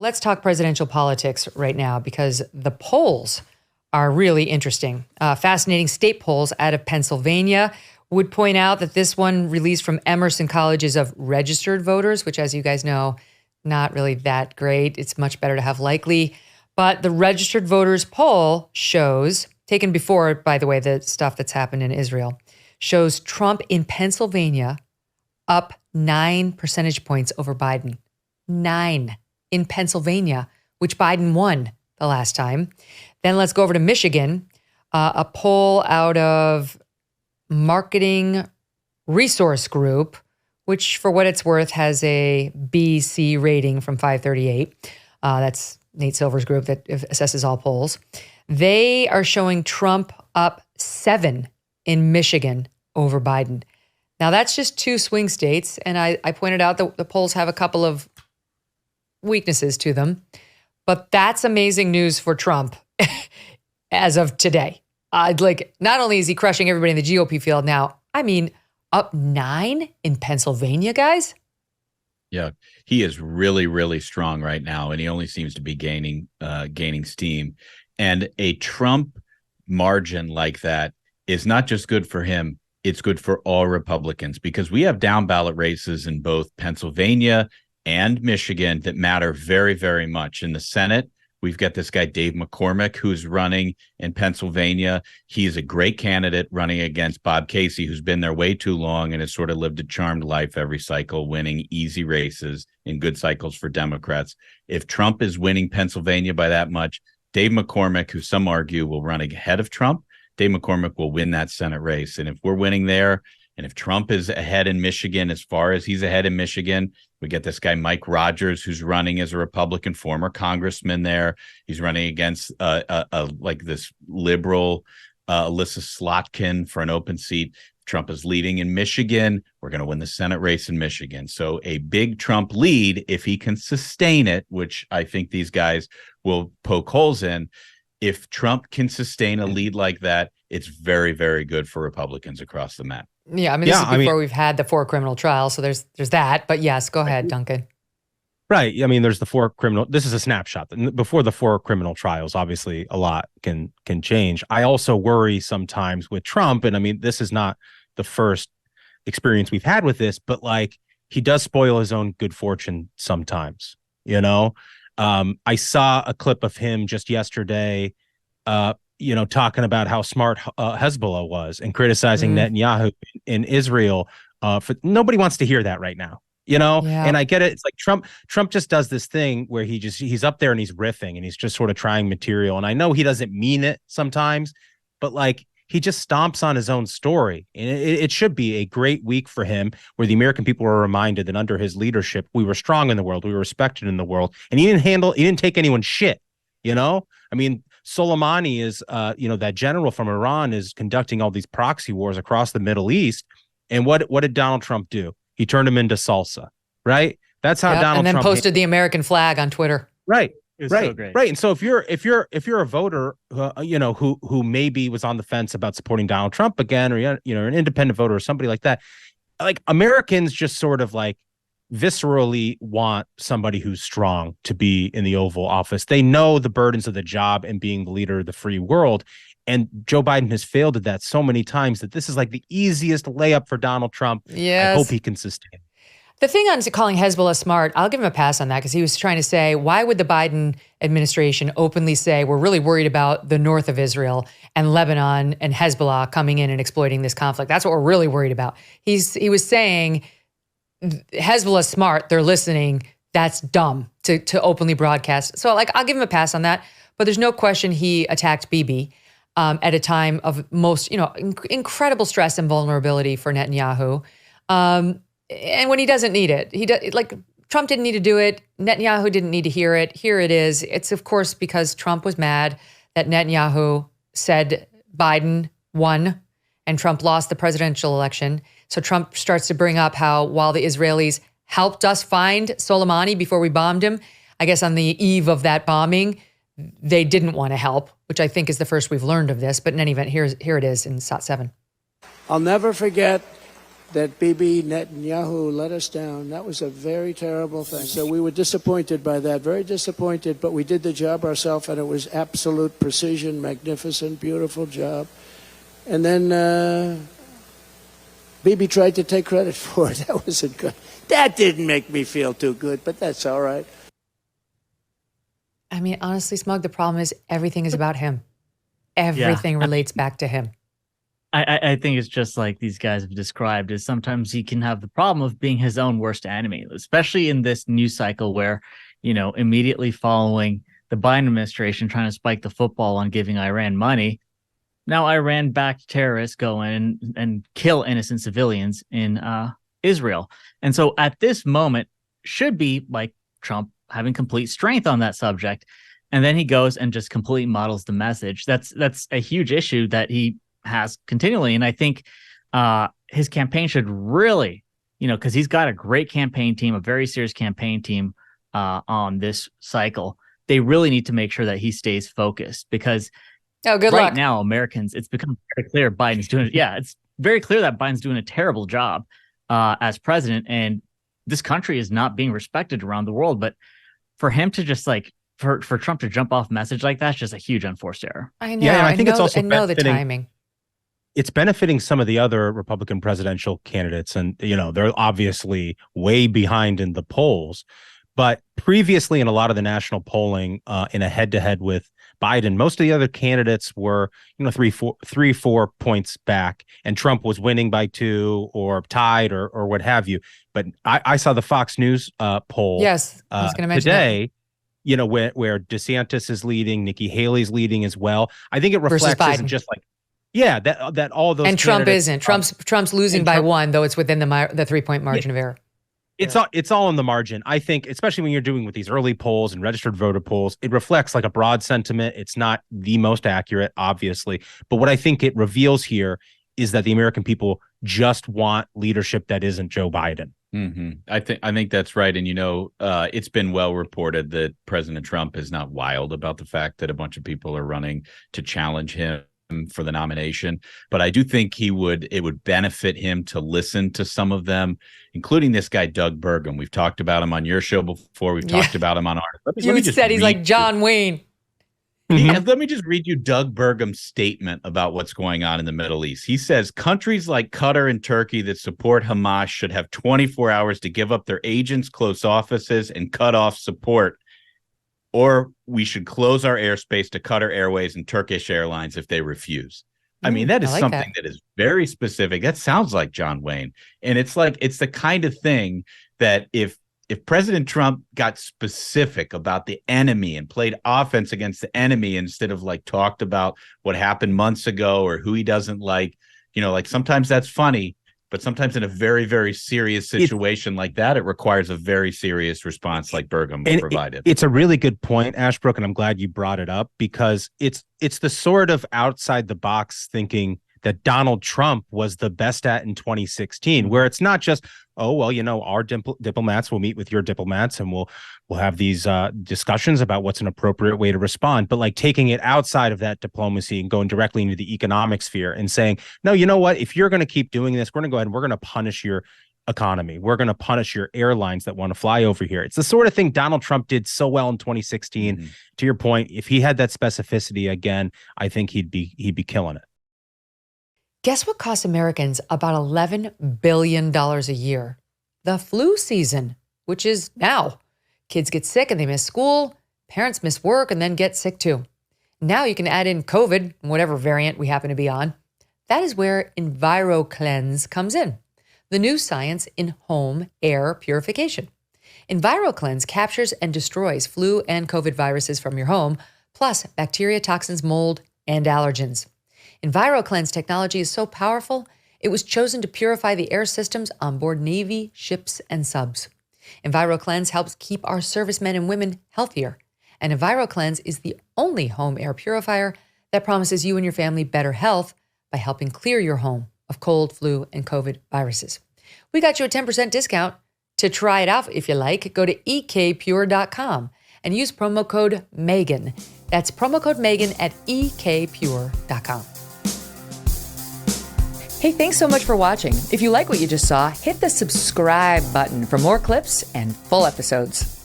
Let's talk presidential politics right now because the polls are really interesting. Fascinating state polls out of Pennsylvania would point out that this one released from Emerson Colleges of registered voters, which, as you guys know, not really that great. It's much better to have likely. But the registered voters poll shows, taken before, by the way, the stuff that's happened in Israel, shows Trump in Pennsylvania up 9 percentage points over Biden. 9 in Pennsylvania, which Biden won the last time. Then let's go over to Michigan. A poll out of Marketing Resource Group, which for what it's worth has a BC rating from 538. That's Nate Silver's group that assesses all polls. They are showing Trump up 7 in Michigan over Biden. Now that's just 2 swing states. And I pointed out that the polls have a couple of weaknesses to them, but that's amazing news for Trump as of today. Not only is he crushing everybody in the GOP field now, I mean, up 9 in Pennsylvania, guys. Yeah, he is really, really strong right now, and he only seems to be gaining steam. And a Trump margin like that is not just good for him, it's good for all Republicans, because we have down ballot races in both Pennsylvania and Michigan that matter very, very much. In the Senate, we've got this guy, Dave McCormick, who's running in Pennsylvania. He's a great candidate running against Bob Casey, who's been there way too long and has sort of lived a charmed life every cycle, winning easy races in good cycles for Democrats. If Trump is winning Pennsylvania by that much, Dave McCormick, who some argue will run ahead of Trump, Dave McCormick will win that Senate race. And if we're winning there, and if Trump is ahead in Michigan, as far as he's ahead in Michigan, we get this guy, Mike Rogers, who's running as a Republican, former congressman there. He's running against this liberal Alyssa Slotkin for an open seat. Trump is leading in Michigan. We're going to win the Senate race in Michigan. So a big Trump lead, if he can sustain it, which I think these guys will poke holes in. If Trump can sustain a lead like that, it's very, very good for Republicans across the map. Yeah, I mean, this is before we've had the 4 criminal trials, so there's that. But yes, go ahead, Duncan. Right. I mean, there's the 4 criminal. This is a snapshot. Before the 4 criminal trials, obviously, a lot can change. I also worry sometimes with Trump, and I mean, this is not the first experience we've had with this, but he does spoil his own good fortune sometimes. You know, I saw a clip of him just yesterday. Talking about how smart Hezbollah was and criticizing Netanyahu in Israel. Nobody wants to hear that right now, Yeah. And I get it. It's like Trump just does this thing where he's up there and he's riffing and he's just sort of trying material. And I know he doesn't mean it sometimes, but he just stomps on his own story. And it should be a great week for him, where the American people are reminded that under his leadership, we were strong in the world, we were respected in the world, and he didn't take anyone's shit. I mean, Soleimani is, that general from Iran is conducting all these proxy wars across the Middle East. And what did Donald Trump do? He turned him into salsa, right? That's how Donald Trump. And then posted the American flag on Twitter. Right. Right. So great. Right. And so if you're a voter, who maybe was on the fence about supporting Donald Trump again, or, an independent voter or somebody like that, Americans just sort of viscerally want somebody who's strong to be in the Oval Office. They know the burdens of the job and being the leader of the free world. And Joe Biden has failed at that so many times that this is the easiest layup for Donald Trump. Yes. I hope he can sustain. The thing on calling Hezbollah smart, I'll give him a pass on that, because he was trying to say, why would the Biden administration openly say we're really worried about the north of Israel and Lebanon and Hezbollah coming in and exploiting this conflict? That's what we're really worried about. He was saying Hezbollah's smart, they're listening. That's dumb to openly broadcast. So I'll give him a pass on that. But there's no question he attacked Bibi at a time of most, incredible stress and vulnerability for Netanyahu. And when he doesn't need it, Trump didn't need to do it. Netanyahu didn't need to hear it. Here it is. It's of course because Trump was mad that Netanyahu said Biden won and Trump lost the presidential election. So Trump starts to bring up how while the Israelis helped us find Soleimani before we bombed him, I guess on the eve of that bombing, they didn't want to help, which I think is the first we've learned of this. But in any event, here it is in SOT 7. I'll never forget that Bibi Netanyahu let us down. That was a very terrible thing. So we were disappointed by that, very disappointed, but we did the job ourselves, and it was absolute precision, magnificent, beautiful job. And then Bibi tried to take credit for it. That wasn't good. That didn't make me feel too good, but that's all right. I mean, honestly, Smug, the problem is everything is about him. Everything relates back to him. I think it's just like these guys have described, is sometimes he can have the problem of being his own worst enemy, especially in this news cycle where, immediately following the Biden administration trying to spike the football on giving Iran money, now Iran-backed terrorists go in and kill innocent civilians in Israel. And so at this moment should be like Trump having complete strength on that subject. And then he goes and just completely models the message. That's a huge issue that he has continually. And I think his campaign should really, because he's got a great campaign team, a very serious campaign team on this cycle. They really need to make sure that he stays focused, because good right luck. now, Americans, it's become very clear Biden's doing, it's very clear that Biden's doing a terrible job as president, and this country is not being respected around the world. But for him to just for Trump to jump off message like that's just a huge unforced error. I know. Yeah, and I think it's also the timing. It's benefiting some of the other Republican presidential candidates. And, they're obviously way behind in the polls. But previously in a lot of the national polling in a head-to-head with Biden, most of the other candidates were, 3-4 points back, and Trump was winning by 2 or tied or what have you. But I saw the Fox News poll Yes, I was going to mention today, where DeSantis is leading, Nikki Haley's leading as well. I think it reflects isn't just like, that all those, and Trump isn't. Trump's losing by Trump, 1, though it's within the 3-point margin of error. It's all in the margin. I think, especially when you're doing with these early polls and registered voter polls, it reflects like a broad sentiment. It's not the most accurate, obviously. But what I think it reveals here is that the American people just want leadership that isn't Joe Biden. Mm-hmm. I think that's right. And, it's been well reported that President Trump is not wild about the fact that a bunch of people are running to challenge him for the nomination. But I do think it would benefit him to listen to some of them, including this guy, Doug Burgum. We've talked about him on your show before. We've talked about him on ours. You said he's like John Wayne. Let me just read you Doug Burgum's statement about what's going on in the Middle East. He says countries like Qatar and Turkey that support Hamas should have 24 hours to give up their agents, close offices, and cut off support. Or we should close our airspace to Qatar Airways and Turkish Airlines if they refuse. I mean, that is something that is very specific. That sounds like John Wayne. And it's the kind of thing that if President Trump got specific about the enemy and played offense against the enemy instead of talked about what happened months ago or who he doesn't like, sometimes that's funny, but sometimes in a very, very serious situation like that, it requires a very serious response like Burgum provided. It's a really good point, Ashbrook, and I'm glad you brought it up, because it's the sort of outside the box thinking that Donald Trump was the best at in 2016, where it's not just, our diplomats will meet with your diplomats and we'll have these discussions about what's an appropriate way to respond, but taking it outside of that diplomacy and going directly into the economic sphere and saying, no, you know what, if you're going to keep doing this, we're going to go ahead and we're going to punish your economy. We're going to punish your airlines that want to fly over here. It's the sort of thing Donald Trump did so well in 2016. Mm-hmm. To your point, if he had that specificity again, I think he'd be killing it. Guess what costs Americans about $11 billion a year? The flu season, which is now. Kids get sick and they miss school. Parents miss work and then get sick too. Now you can add in COVID, whatever variant we happen to be on. That is where EnviroCleanse comes in. The new science in home air purification. EnviroCleanse captures and destroys flu and COVID viruses from your home, plus bacteria, toxins, mold, and allergens. EnviroCleanse technology is so powerful, it was chosen to purify the air systems on board Navy ships and subs. EnviroCleanse helps keep our servicemen and women healthier. And EnviroCleanse is the only home air purifier that promises you and your family better health by helping clear your home of cold, flu, and COVID viruses. We got you a 10% discount. To try it out if you like, go to ekpure.com and use promo code Megyn. That's promo code Megyn at ekpure.com. Hey, thanks so much for watching. If you like what you just saw, hit the subscribe button for more clips and full episodes.